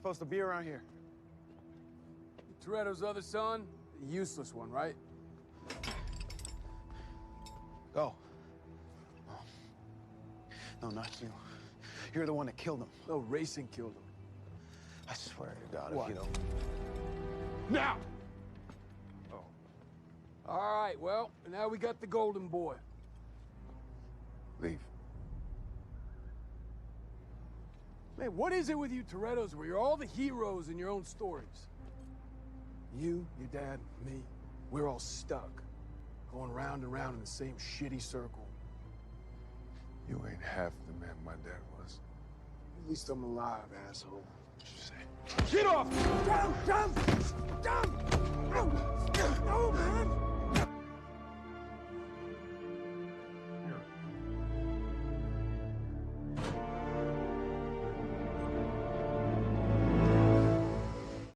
supposed to be around here? Toretto's other son, the useless one, right? Go. Oh. No, not you. You're the one that killed him. No, racing killed him. I swear to God, What? if you don't... Now! Oh. All right, well, now we got the golden boy. Leave. Man, what is it with you Torettos where you're all the heroes in your own stories? You, your dad, me, we're all stuck. Going round and round in the same shitty circle. You ain't half the man my dad was. At least I'm alive, asshole. What you say? Get off! Down! Down! Down! No, man!